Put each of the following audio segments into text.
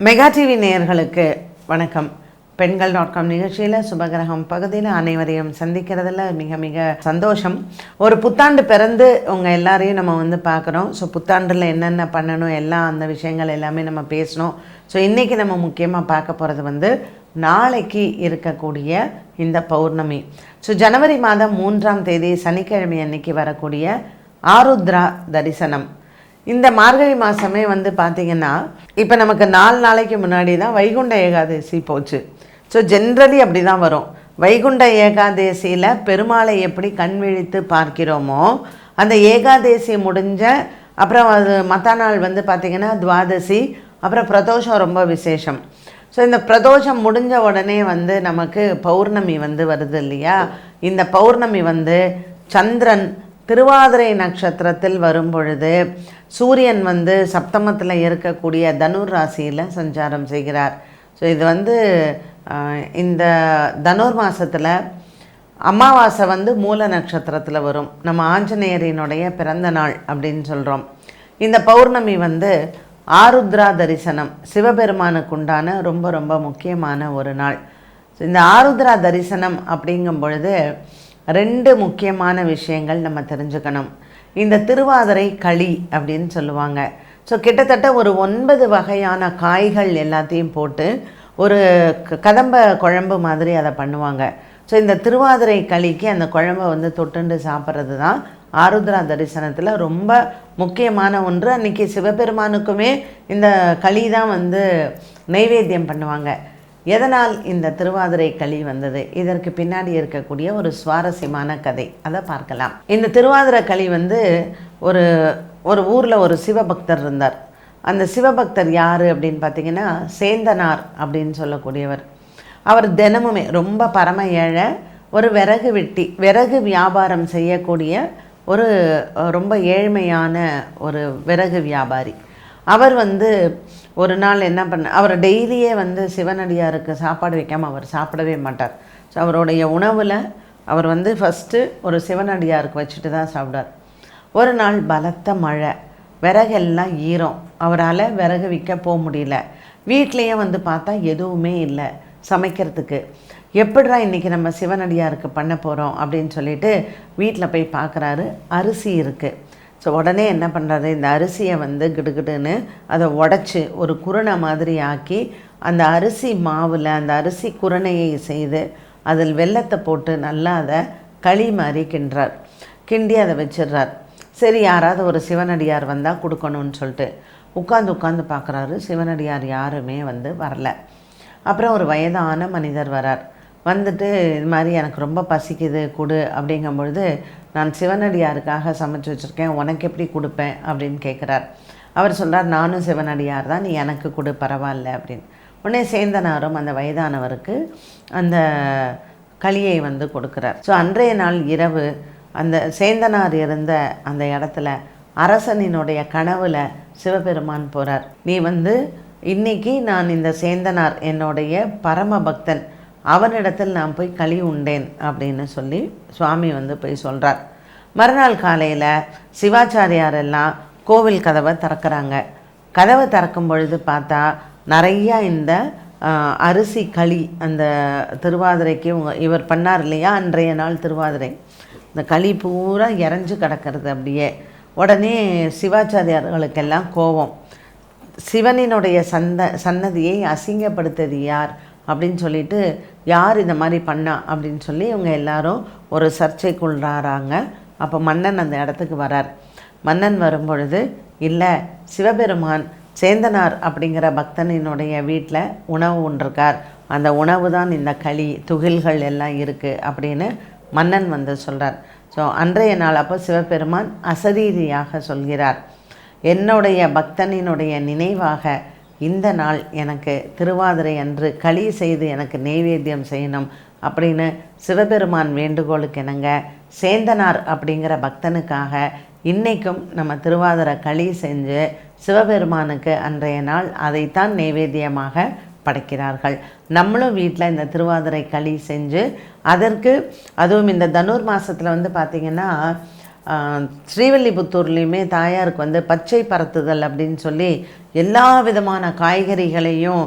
Mega TV நேயர்களுக்கு வணக்கம். பெண்கள்.com நிகழ்ச்சியில் சுபகிரகம் பகுதியில் அனைவரையும் சந்திக்கிறதுல மிக மிக சந்தோஷம். ஒரு புத்தாண்டு பிறந்து உங்கள் எல்லாரையும் நம்ம பார்க்குறோம். ஸோ புத்தாண்டில் என்னென்ன பண்ணணும் எல்லாம் அந்த விஷயங்கள் எல்லாமே நம்ம பேசணும். ஸோ இன்றைக்கி நம்ம முக்கியமாக பார்க்க போகிறது நாளைக்கு இருக்கக்கூடிய இந்த பௌர்ணமி. ஸோ ஜனவரி மாதம் 3ஆம் தேதி சனிக்கிழமை அன்னைக்கு வரக்கூடிய ஆருத்ரா தரிசனம். இந்த மார்கழி மாதமே பார்த்திங்கன்னா இப்போ நமக்கு 4 நாளைக்கு முன்னாடி தான் வைகுண்ட ஏகாதசி போச்சு. ஸோ ஜென்ரலி அப்படி தான் வரும். வைகுண்ட ஏகாதசியில் பெருமாளை எப்படி கண் விழித்து பார்க்கிறோமோ அந்த ஏகாதசி முடிஞ்ச அப்புறம் அது மற்ற நாள் பார்த்திங்கன்னா துவாதசி, அப்புறம் பிரதோஷம் ரொம்ப விசேஷம். ஸோ இந்த பிரதோஷம் முடிஞ்ச உடனே நமக்கு பௌர்ணமி வருது இல்லையா. இந்த பௌர்ணமி சந்திரன் திருவாதிரை நட்சத்திரத்தில் வரும் பொழுது சூரியன் சப்தமத்தில் இருக்கக்கூடிய தனுர் ராசியில் சஞ்சாரம் செய்கிறார். ஸோ இது இந்த தனுர் மாதத்தில் அமாவாசை மூல நட்சத்திரத்தில் வரும். நம்ம ஆஞ்சநேயரினுடைய பிறந்த நாள் அப்படின்னு சொல்கிறோம். இந்த பௌர்ணமி ஆருத்ரா தரிசனம் சிவபெருமானுக்கு உண்டான ரொம்ப ரொம்ப முக்கியமான ஒரு நாள். ஸோ இந்த ஆருத்ரா தரிசனம் அப்படிங்கும் பொழுது 2 முக்கியமான விஷயங்கள் நம்ம தெரிஞ்சுக்கணும். இந்த திருவாதிரை களி அப்படின்னு சொல்லுவாங்க. ஸோ கிட்டத்தட்ட ஒரு 9 வகையான காய்கள் எல்லாத்தையும் போட்டு ஒரு கதம்ப குழம்பு மாதிரி அதை பண்ணுவாங்க. ஸோ இந்த திருவாதிரை களிக்கு அந்த குழம்பை தொட்டுண்டு சாப்பிட்றது தான் ஆருத்ரா தரிசனத்தில் ரொம்ப முக்கியமான ஒன்று. அன்றைக்கி சிவபெருமானுக்குமே இந்த களி தான் நைவேத்தியம் பண்ணுவாங்க. எதனால் இந்த திருவாதிரை களி வந்தது, இதற்கு பின்னாடி இருக்கக்கூடிய ஒரு சுவாரஸ்யமான கதை, அதை பார்க்கலாம். இந்த திருவாதிரை களி ஒரு ஒரு ஊரில் ஒரு சிவபக்தர் இருந்தார். அந்த சிவபக்தர் யார் அப்படின்னு பார்த்திங்கன்னா சேந்தனார் அப்படின்னு சொல்லக்கூடியவர். அவர் தினமுமே ரொம்ப பரம ஏழை, ஒரு விறகு வெட்டி விறகு வியாபாரம் செய்யக்கூடிய ஒரு ரொம்ப ஏழ்மையான ஒரு விறகு வியாபாரி. அவர் ஒரு நாள் என்ன அவர் டெய்லியே சிவனடியாருக்கு சாப்பாடு வைக்காமல் அவர் சாப்பிடவே மாட்டார். ஸோ அவருடைய உணவில் அவர் ஃபஸ்ட்டு ஒரு சிவனடியாருக்கு வச்சுட்டு தான் சாப்பிடார். ஒரு நாள் பலத்த மழை, விறகெல்லாம் ஈரம், அவரால் விறகு விற்க போக முடியல. வீட்லேயும் பார்த்தா எதுவுமே இல்லை சமைக்கிறதுக்கு. எப்படிடா இன்றைக்கி நம்ம சிவனடியாருக்கு பண்ண போகிறோம் அப்படின்னு சொல்லிட்டு வீட்டில் போய் பார்க்குறாரு. அரிசி இருக்குது. ஸோ உடனே என்ன பண்ணுறாரு, இந்த அரிசியை கிடுகிடுன்னு அதை உடச்சி ஒரு குருணை மாதிரி ஆக்கி அந்த அரிசி மாவில் அந்த அரிசி குருணையை செய்து அதில் வெல்லத்தை போட்டு நல்லா அதை களி மாதிரி கிண்டுறார். கிண்டி அதை வச்சிடுறார். சரி, யாராவது ஒரு சிவனடியார் வந்தால் கொடுக்கணும்னு சொல்லிட்டு உட்காந்து பார்க்குறாரு. சிவனடியார் யாருமே வரல. அப்புறம் ஒரு வயதான மனிதர் வரார். இது மாதிரி எனக்கு ரொம்ப பசிக்குது கொடு அப்படிங்கும்பொழுது, நான் சிவனடியாருக்காக சமைச்சு வச்சுருக்கேன், உனக்கு எப்படி கொடுப்பேன் அப்படின்னு கேட்குறார். அவர் சொல்கிறார், நானும் சிவனடியார் தான், நீ எனக்கு கொடு பரவாயில்ல அப்படின்னு. உடனே சேந்தனாரும் அந்த வயதானவருக்கு அந்த களியை கொடுக்குறார். ஸோ அன்றைய நாள் இரவு அந்த சேந்தனார் இருந்த அந்த இடத்துல அரசனினுடைய கனவில் சிவபெருமான் போகிறார். நீ இன்னைக்கு நான் இந்த சேந்தனார் என்னுடைய பரம பக்தன், அவனிடத்தில் நான் போய் களி உண்டேன் அப்படின்னு சொல்லி சுவாமி போய் சொல்கிறார். மறுநாள் காலையில் சிவாச்சாரியார் எல்லாம் கோவில் கதவை திறக்கிறாங்க. கதவை திறக்கும் பொழுது பார்த்தா நிறையா இந்த அரிசி களி, அந்த திருவாதிரைக்கு இவர் பண்ணார் இல்லையா அன்றைய நாள் திருவாதிரை, இந்த களி பூரா இறஞ்சி கிடக்கிறது அப்படியே. உடனே சிவாச்சாரியார்களுக்கெல்லாம் கோபம். சிவனினுடைய சன்னதியை அசிங்கப்படுத்தது யார் அப்படின்னு சொல்லிட்டு, யார் இந்த மாதிரி பண்ணா அப்படின்னு சொல்லி இவங்க எல்லாரும் ஒரு சர்ச்சைக்குள்ளாராங்க. அப்போ மன்னன் அந்த இடத்துக்கு வரார். மன்னன் வரும்பொழுது, இல்லை, சிவபெருமான் சேந்தனார் அப்படிங்கிற பக்தனினுடைய வீட்டில் உணவு உண்டிருக்கார், அந்த உணவு தான் இந்த களி துகில்கள் எல்லாம் இருக்குது அப்படின்னு மன்னன் சொல்கிறார். ஸோ அன்றைய நாள் அப்போ சிவபெருமான் அசரீரியாக சொல்கிறார், என்னுடைய பக்தனினுடைய நினைவாக இந்த நாள் எனக்கு திருவாதிரை அன்று களி செய்து எனக்கு நெய்வேத்தியம் செய்யணும் அப்படின்னு சிவபெருமான் வேண்டுகோளுக்கு இணங்க சேந்தனார் அப்படிங்கிற பக்தனுக்காக இன்றைக்கும் நம்ம திருவாதிரை களி செஞ்சு சிவபெருமானுக்கு அன்றைய நாள் அதைத்தான் நெய்வேத்தியமாக படைக்கிறார்கள். நம்மளும் வீட்டில் இந்த திருவாதிரை களி செஞ்சு அதற்கு, அதுவும் இந்த தனுர் மாதத்தில் பார்த்திங்கன்னா ஸ்ரீவில்லிபுத்தூர்லேயுமே தாயாருக்கு வந்து பச்சை பரத்துதல் அப்படின்னு சொல்லி எல்லா விதமான காய்கறிகளையும்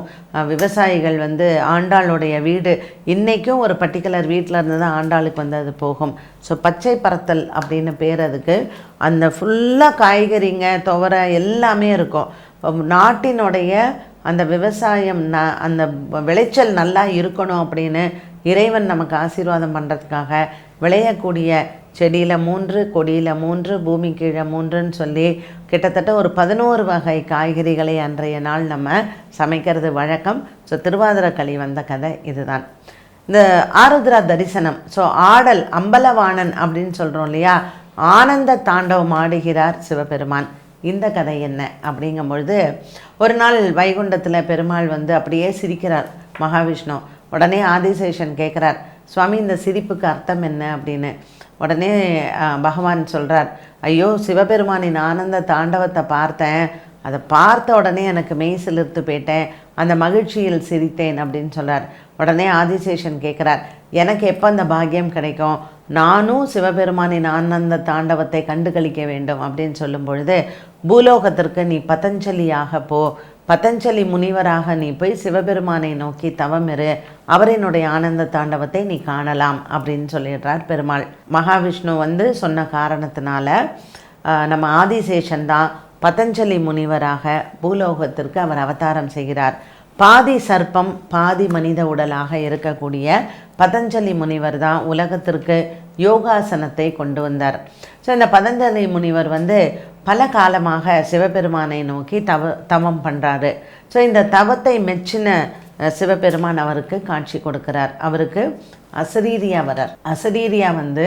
விவசாயிகள் வந்து ஆண்டாளுடைய வீடு இன்றைக்கும் ஒரு பர்டிகுலர் வீட்டில் இருந்து தான் ஆண்டாளுக்கு வந்து அது போகும். ஸோ பச்சை பரத்தல் அப்படின்னு பேர் அதுக்கு. அந்த ஃபுல்லாக காய்கறிங்க துவரை எல்லாமே இருக்கும். நாட்டினுடைய அந்த விவசாயம் அந்த விளைச்சல் நல்லா இருக்கணும் அப்படின்னு இறைவன் நமக்கு ஆசீர்வாதம் பண்ணுறதுக்காக விளையக்கூடிய செடியில் 3 கொடியில் 3 பூமி கீழே 3ன்னு சொல்லி கிட்டத்தட்ட ஒரு 11 வகை காய்கறிகளை அன்றைய நாள் நம்ம சமைக்கிறது வழக்கம். ஸோ திருவாதிரக்களி வந்த கதை இதுதான். இந்த ஆருத்ரா தரிசனம், ஸோ ஆடல் அம்பலவாணன் அப்படின்னு சொல்கிறோம் இல்லையா, ஆனந்த தாண்டவம் ஆடுகிறார் சிவபெருமான். இந்த கதை என்ன அப்படிங்கும்பொழுது, ஒரு நாள் வைகுண்டத்தில் பெருமாள் வந்து அப்படியே சிரிக்கிறார் மகாவிஷ்ணு. உடனே ஆதிசேஷன் கேட்குறார், சுவாமி இந்த சிரிப்புக்கு அர்த்தம் என்ன அப்படின்னு. உடனே பகவான் சொல்கிறார், ஐயோ சிவபெருமானின் ஆனந்த தாண்டவத்தை பார்த்தேன், அதை பார்த்த உடனே எனக்கு மெய் சிலிர்த்து போயிட்டேன், அந்த மகிழ்ச்சியில் சிரித்தேன் அப்படின்னு சொல்கிறார். உடனே ஆதிசேஷன் கேட்குறார், எனக்கு எப்போ அந்த பாக்கியம் கிடைக்கும், நானும் சிவபெருமானின் ஆனந்த தாண்டவத்தை கண்டுகளிக்க வேண்டும் அப்படின்னு சொல்லும் பொழுது, பூலோகத்திற்கு நீ பதஞ்சலியாக போ, பதஞ்சலி முனிவராக நீ போய் சிவபெருமானை நோக்கி தவம் இரு, அவரினுடைய ஆனந்த தாண்டவத்தை நீ காணலாம் அப்படின்னு சொல்லிடுறார் பெருமாள். மகாவிஷ்ணு வந்து சொன்ன காரணத்தினால நம்ம ஆதிசேஷன் தான் பதஞ்சலி முனிவராக பூலோகத்திற்கு அவர் அவதாரம் செய்கிறார். பாதி சர்ப்பம் பாதி மனித உடலாக இருக்கக்கூடிய பதஞ்சலி முனிவர் தான் உலகத்திற்கு யோகாசனத்தை கொண்டு வந்தார். ஸோ இந்த பதஞ்சலி முனிவர் வந்து பல காலமாக சிவபெருமானை நோக்கி தவம் பண்ணுறாரு. ஸோ இந்த தவத்தை மெச்சின சிவபெருமான் அவருக்கு காட்சி கொடுக்கிறார். அவருக்கு அசரீரியா வரார். அசரீரியா வந்து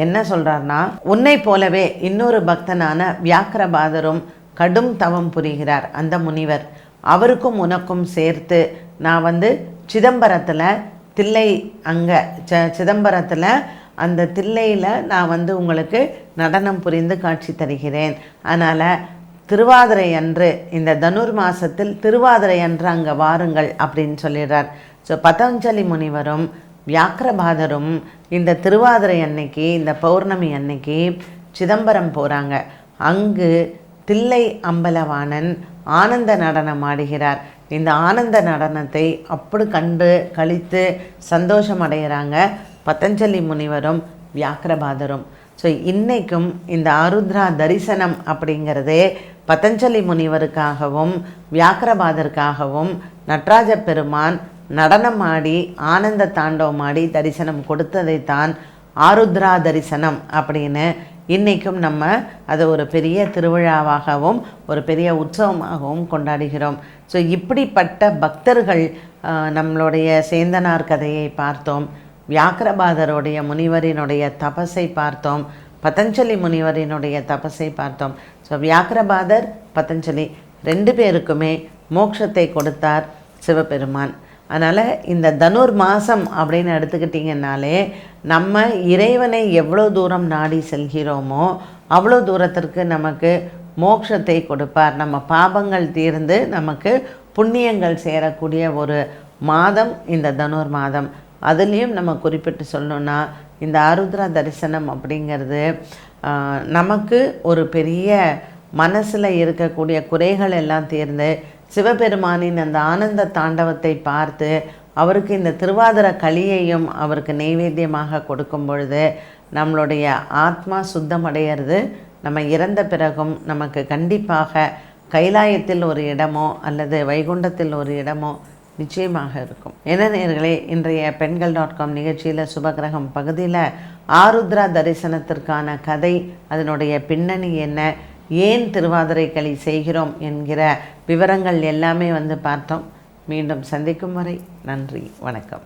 என்ன சொல்கிறார்னா, உன்னை போலவே இன்னொரு பக்தனான வியாக்கிரபாதரும் கடும் தவம் புரிகிறார். அந்த முனிவர் அவருக்கும் உனக்கும் சேர்த்து நான் வந்து சிதம்பரத்தில் தில்லை அங்கே சிதம்பரத்தில் அந்த தில்லையில் நான் வந்து உங்களுக்கு நடனம் புரிந்து காட்சி தருகிறேன். அதனால் திருவாதிரை அன்று, இந்த தனுர் மாதத்தில் திருவாதிரை அன்று அங்கே வாருங்கள் அப்படின்னு சொல்லிடுறார். ஸோ பதஞ்சலி முனிவரும் வியாக்கிரபாதரும் இந்த திருவாதிரை அன்னைக்கு, இந்த பௌர்ணமி அன்னைக்கு சிதம்பரம் போகிறாங்க. அங்கு தில்லை அம்பலவாணன் ஆனந்த நடனம் ஆடுகிறார். இந்த ஆனந்த நடனத்தை அப்படி கண்டு கழித்து சந்தோஷம் அடைகிறாங்க பதஞ்சலி முனிவரும் வியாக்கிரபாதரும். ஸோ இன்றைக்கும் இந்த ஆருத்ரா தரிசனம் அப்படிங்கிறதே பதஞ்சலி முனிவருக்காகவும் வியாக்கிரபாதருக்காகவும் நடராஜ பெருமான் நடனம் ஆடி ஆனந்த தாண்டவம் ஆடி தரிசனம் கொடுத்ததைத்தான் ஆருத்ரா தரிசனம் அப்படின்னு இன்றைக்கும் நம்ம அதை ஒரு பெரிய திருவிழாவாகவும் ஒரு பெரிய உற்சவமாகவும் கொண்டாடுகிறோம். ஸோ இப்படிப்பட்ட பக்தர்கள், நம்மளுடைய சேந்தனார் கதையை பார்த்தோம், வியாக்கிரபாதருடைய முனிவரினுடைய தபஸை பார்த்தோம், பதஞ்சலி முனிவரினுடைய தபஸை பார்த்தோம். ஸோ வியாக்கிரபாதர் பதஞ்சலி 2 பேருக்குமே மோட்சத்தை கொடுத்தார் சிவபெருமான். அதனால் இந்த தனுர் மாதம் அப்படின்னு எடுத்துக்கிட்டிங்கனாலே நம்ம இறைவனை எவ்வளோ தூரம் நாடி செல்கிறோமோ அவ்வளோ தூரத்திற்கு நமக்கு மோட்சத்தை கொடுப்பார். நம்ம பாபங்கள் தீர்ந்து நமக்கு புண்ணியங்கள் சேரக்கூடிய ஒரு மாதம் இந்த தனுர் மாதம். அதுலேயும் நம்ம குறிப்பிட்டு சொல்லணுன்னா, இந்த ஆருத்ரா தரிசனம் அப்படிங்கிறது நமக்கு ஒரு பெரிய மனசில் இருக்கக்கூடிய குறைகள் எல்லாம் தீர்ந்து சிவபெருமானின் அந்த ஆனந்த தாண்டவத்தை பார்த்து அவருக்கு இந்த திருவாதிர களியையும் அவருக்கு நெய்வேத்தியமாக கொடுக்கும் பொழுது நம்மளுடைய ஆத்மா சுத்தமடைகிறது. நம்ம இறந்த பிறகும் நமக்கு கண்டிப்பாக கைலாயத்தில் ஒரு இடமோ அல்லது வைகுண்டத்தில் ஒரு இடமோ நிச்சயமாக இருக்கும். என்ன நேயர்களே, இன்றைய பெண்கள்.com நிகழ்ச்சியில் சுபகிரகம் பகுதியில் ஆருத்ரா தரிசனத்திற்கான கதை, அதனுடைய பின்னணி என்ன, ஏன் திருவாதிரை களி செய்கிறோம் என்கிற விவரங்கள் எல்லாமே வந்து பார்த்தோம். மீண்டும் சந்திக்கும் வரை நன்றி, வணக்கம்.